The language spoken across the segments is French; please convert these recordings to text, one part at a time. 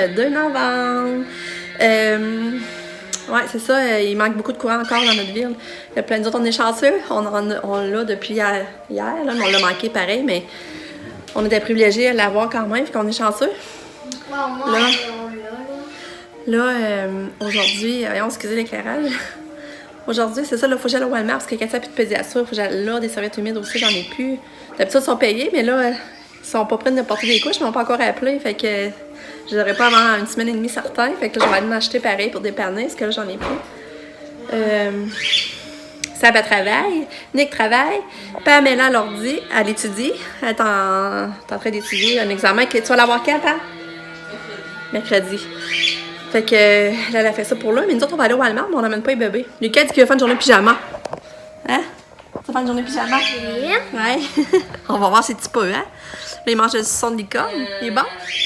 le 2 novembre. Ouais, c'est ça, il manque beaucoup de courant encore dans notre ville. Il y a plein d'autres, on est chanceux. On l'a depuis hier là, mais on l'a manqué pareil, mais on était privilégiés à l'avoir quand même, puis qu'on est chanceux. Là, aujourd'hui, excusez l'éclairage. Aujourd'hui, c'est ça, là, faut que j'aille au Walmart parce que quand il n'y a plus de pédiature, faut que j'aille là, des serviettes humides aussi, j'en ai plus. D'habitude, ils sont payés, mais là, ils sont pas prêts de me porter des couches, ils m'ont pas encore appelé, fait que je l'aurai pas avant une semaine et demie certain, fait que là, je vais aller m'acheter pareil pour dépanner, parce que là, j'en ai plus. Sab, elle travaille, Nick travaille, Pamela, l'ordi, elle étudie, elle est en train d'étudier un examen. Tu vas l'avoir quand, Pam? Mercredi. Fait que là, elle a fait ça pour là, mais nous autres, on va aller au Walmart, mais on n'amène pas les bébés. Lucas dit qu'il va faire une journée de pyjama. Hein? Ça va faire une journée de pyjama? Oui. Ouais. On va voir ses petits peu, hein? Là, il mange du son de licorne. Il est bon?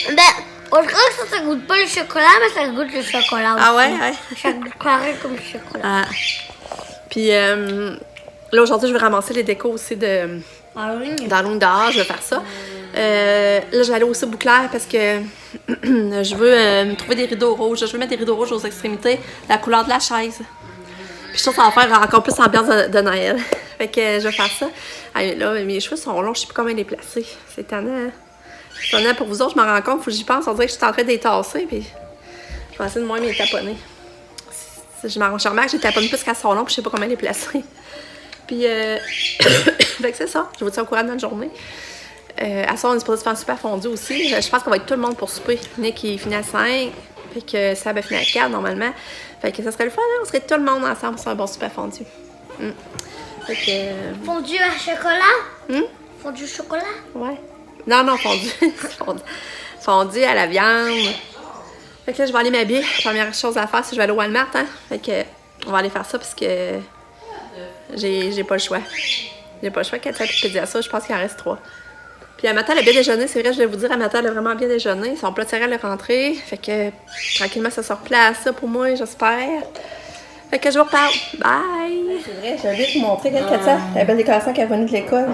Ben, on dirait que ça goûte pas le chocolat, mais ça goûte le chocolat aussi. Ah ouais? Ouais. Ça goûte pareil comme le chocolat. Ah. Puis là, aujourd'hui, je vais ramasser les décos aussi de d'Halloween dehors. Je vais faire ça. Là, je vais aller aussi au Bouclair parce que je veux me trouver des rideaux rouges. Je veux mettre des rideaux rouges aux extrémités, la couleur de la chaise. Puis je trouve que ça va faire encore plus ambiance de Noël. Fait que je vais faire ça. Ah, là, mes cheveux sont longs, je sais plus comment les placer. C'est étonnant, hein? C'est étonnant pour vous autres, je m'en rends compte, faut que j'y pense. On dirait que je suis en train de les tasser, puis je vais essayer de moins les taponner. Je remarque que j'ai taponné plus qu'à son long, puis je sais pas comment les placer. Puis, fait que c'est ça. Je vous tiens au courant de notre journée. À soir, on est supposé se faire un super fondu aussi. Je pense qu'on va être tout le monde pour souper. Nick, il finit à 5, puis que Sab a fini à 4 normalement. Fait que ça serait le fun, hein? On serait tout le monde ensemble pour faire un bon super fondu. Fait que... Fondu à chocolat? Fondu au chocolat? Ouais. Non, fondu. Fondu à la viande. Fait que là, je vais aller m'habiller. Première chose à faire, c'est que je vais aller au Walmart, hein. Fait que on va aller faire ça parce que j'ai pas le choix. J'ai pas le choix. Quand tu as dire ça, je pense qu'il en reste 3. Puis à matin, elle a bien déjeuné. C'est vrai, je vais vous dire, à matin, elle a vraiment bien déjeuné. Son plat de céréales est rentré. Fait que tranquillement, ça se replace ça pour moi, j'espère. Fait que je vous reparle. Bye! C'est vrai, j'ai oublié de vous montrer quelqu'un de ça. La belle décoration qui est revenue de l'école.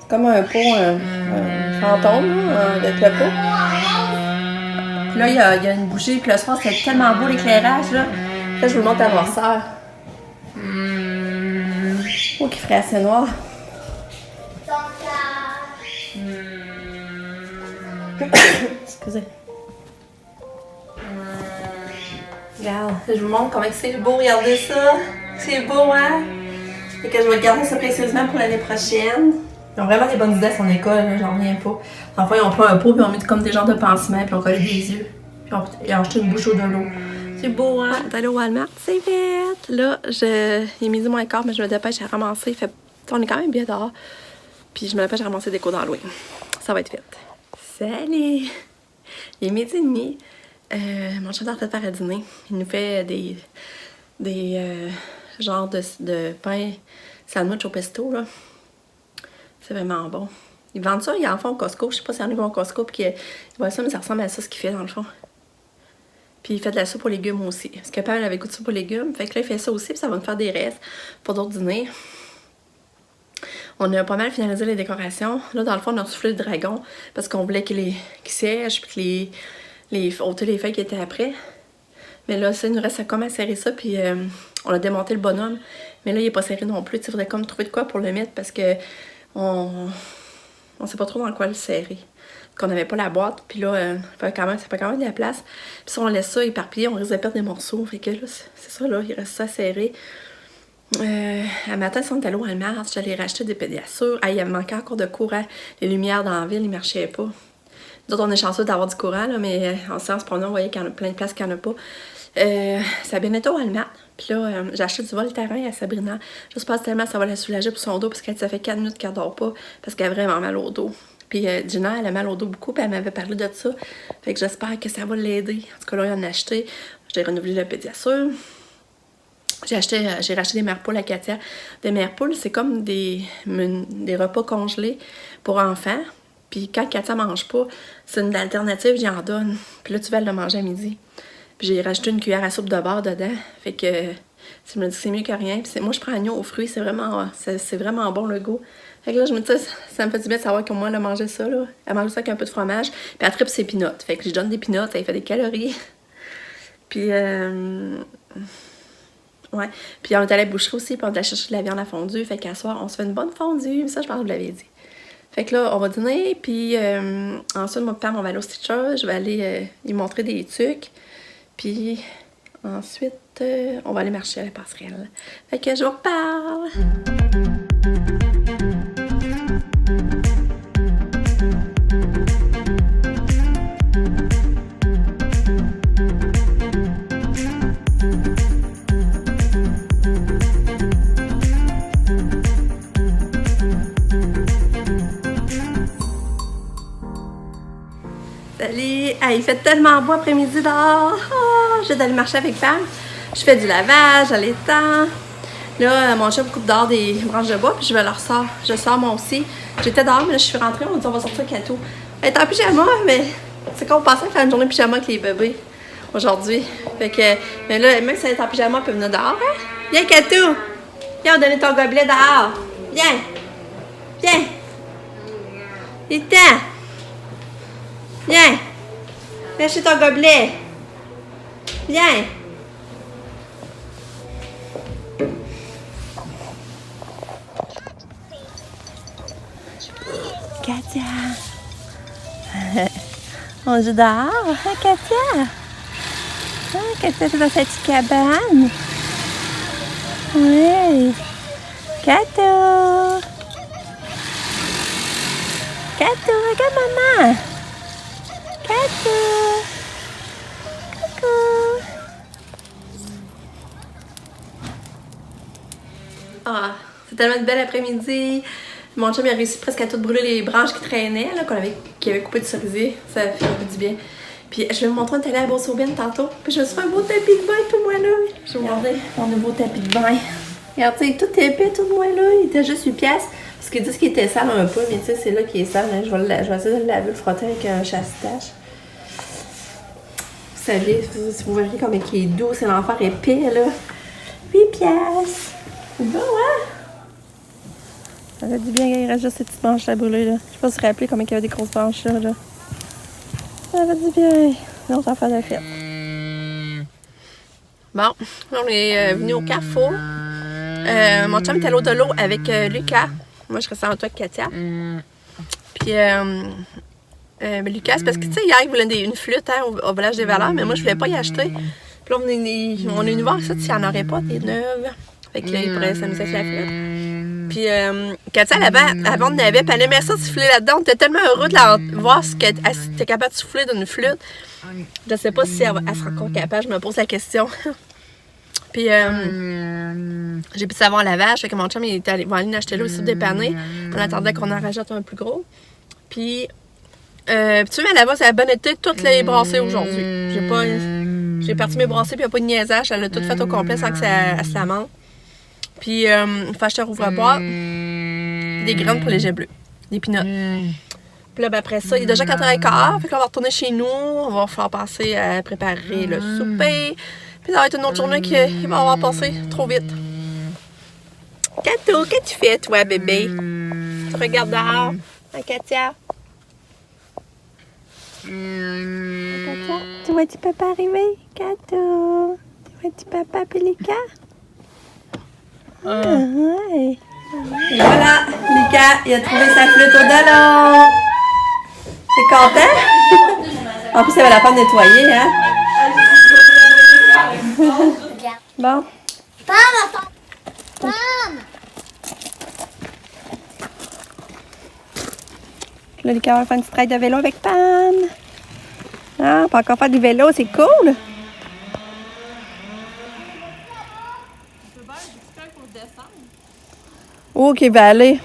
C'est comme un pot, un fantôme, là, avec le pot. Puis là, il y a une bougie. Puis le soir, c'est tellement beau l'éclairage, là. Là, je vous le montre à voir ça. Oh, qui ferait assez noir. Excusez. Regarde, je vous montre comment c'est beau, regardez ça. C'est beau, hein? Et que je vais garder ça précieusement pour l'année prochaine. Ils ont vraiment des bonnes idées à son école, hein, j'en reviens pas. Enfin, ils ont pris un pot, puis on met comme des genres de pansements, puis on collé des yeux. Puis ils ont acheté une bouche de l'eau. C'est beau, hein? D'aller au Walmart, c'est vite. Là, il est midi moins quart, mais je me dépêche à ramasser. On est quand même bien dehors. Puis je me dépêche à ramasser des décos d'Halloween. Ça va être vite. Salut! Il est midi et demi. Mon chef est en train de faire à dîner. Il nous fait des genres de pain sandwich au pesto, là. C'est vraiment bon. Ils vendent ça, ils en font au Costco. Je sais pas si y en a qui vont au Costco puis qu'ils voient ça, mais ça ressemble à ça ce qu'il fait dans le fond. Puis il fait de la soupe aux légumes aussi. Parce que Pam avait goûté de soupe aux légumes. Fait que là, il fait ça aussi, puis ça va me faire des restes pour d'autres dîners. On a pas mal finalisé les décorations. Là, dans le fond, on a soufflé le dragon parce qu'on voulait qu'il siège puis que ôter les feuilles qui étaient après. Mais là, ça, il nous reste à comme serrer ça, puis on a démonté le bonhomme. Mais là, il est pas serré non plus. Il faudrait comme trouver de quoi pour le mettre parce que on sait pas trop dans quoi le serrer. Qu'on n'avait pas la boîte, puis là, ça fait quand même de la place. Puis si on laisse ça éparpillé, on risque de perdre des morceaux. Fait que là, c'est ça, là, il reste ça serré. À matin, si on est allé au Walmart, j'allais racheter des pédiatures. Il me manquait encore de courant. Les lumières dans la ville, ils marchaient pas. Nous autres, on est chanceux d'avoir du courant, là, mais en séance pour nous, on voyait qu'il y en a plein de places qu'il n'y en a pas. Ça a bien été au Walmart. Puis là, j'ai acheté du Voltaren à Sabrina. J'espère tellement que ça va la soulager pour son dos, parce que ça fait 4 minutes qu'elle dort pas, parce qu'elle a vraiment mal au dos. Puis Gina, elle a mal au dos beaucoup, puis elle m'avait parlé de ça. Fait que j'espère que ça va l'aider. En tout cas, là, il en a acheté. J'ai renouvelé la pédiature. J'ai racheté des mères poules à Katia. Des mères poules, c'est comme des repas congelés pour enfants. Puis quand Katia mange pas, c'est une alternative, j'en donne. Puis là, tu vas le manger à midi. Puis j'ai rajouté une cuillère à soupe de beurre dedans. Fait que Je me dis que c'est mieux que rien. Puis moi, je prends agneau aux fruits, c'est vraiment bon le goût. Fait que là, je me dis, ça me fait du bien de savoir que moi, elle a mangé ça, là. Elle mange ça avec un peu de fromage. Puis elle tripe ses peanuts. Fait que je lui donne des peanuts, elle fait des calories. Puis, ouais. Puis on est allé à la boucherie aussi, puis on est allé chercher de la viande à fondue. Fait qu'à soir, on se fait une bonne fondue. Ça, je pense que je vous l'avais dit. Fait que là, on va dîner, puis ensuite, moi, Pam, on va aller au Stitcher. Je vais aller lui montrer des trucs. Puis ensuite, on va aller marcher à la passerelle. Fait que je vous reparle! Salut! Ah, il fait tellement beau après-midi dehors! Oh, je vais aller marcher avec Pam. Je fais du lavage, à l'étang. Là, mon chum coupe dehors des branches de bois, puis je vais leur sors. Je sors moi aussi. J'étais dehors, mais là, je suis rentrée. On dit on va sortir Kato. Elle est en pyjama, mais c'est qu'on pensait faire une journée de pyjama avec les bébés aujourd'hui. Fait que, mais là, même si elle est en pyjama, elle peut venir dehors. Hein? Viens, Kato! Viens, on donne ton gobelet dehors. Viens! Viens! Il est temps! Viens! Viens chez ton gobelet! Viens! Katia! On joue dehors, hein, Katia? Ah, Katia, t'es dans cette petite cabane? Oui! Kato! Kato, regarde maman! Kato! Coucou! Ah, c'est tellement une belle après-midi. Mon chum il a réussi presque à tout brûler les branches qui traînaient, là, qui avait coupé du cerisier. Ça fait un peu du bien. Puis je vais vous montrer, on est allé à la Beauce-Aubaine tantôt. Puis je me suis fait un beau tapis de bain, tout moelleux. Je vais vous montrer mon nouveau tapis de bain. Regardez, tout épais, tout moelleux. Il était juste 8$. Parce qu'ils disent qu'il était sale un peu, mais tu sais, c'est là qu'il est sale. Hein. Je vais essayer de le laver, le frotter avec un chasse-tache. Vous savez, vous verrez comme il est doux, c'est l'enfer épais, là. 8$. C'est bon, hein? Ça fait du bien, il reste juste ces petites branches à brûler, là. Je sais pas si vous vous rappelez comment il y avait des grosses branches, là. Ça fait du bien. Non, ça fait de la fête. Bon, on est venu au Carrefour. Mon chum est allé de l'eau avec Lucas. Moi, je restais en toi avec Katia. Puis, Lucas, parce que, tu sais, hier, il voulait une flûte hein, au Village des Valeurs, mais moi, je voulais pas y acheter. Puis là, on est venu voir ça, s'il n'y en aurait pas, des neuves. Fait que là, il pourrait s'amuser avec la flûte. Puis, Katia, avant, on avait, puis elle aimait ça siffler là-dedans. On était tellement heureux de la voir si elle était capable de souffler d'une flûte. Je sais pas si elle sera encore capable, je me pose la question. Puis, j'ai pu savoir lavage, fait que mon chum, il va aller acheter là aussi dépanner. On attendait qu'on en rajoute un plus gros. Puis, tu vois, là-bas, ça a bien été toutes les brassées aujourd'hui. J'ai parti mes brassées, puis il n'y a pas de niaisage. Elle a tout fait au complet sans que ça se lamente. Puis, il faut acheter un ouvre-boîte, des graines pour les jets bleus, des peanuts. Puis là, ben, après ça, il est déjà 4h15. Fait que là, on va retourner chez nous. On va faire passer à préparer le souper. Puis ça va être une autre journée qui va avoir passé trop vite. Kato, qu'est-ce que tu fais, toi, bébé? Tu regardes dehors? Hein, Katia? Katia, tu vois-tu papa arriver? Kato, tu vois-tu papa Pélican? Ouais. Et voilà, Lucas, il a trouvé sa flûte au dollar. T'es content? En plus, ça va la faire nettoyer, hein? Bon. Pam, attends. Pam. Là, Lucas va faire une petite ride de vélo avec Pam. Ah, on peut encore faire du vélo, c'est cool. Oh, OK, va aller.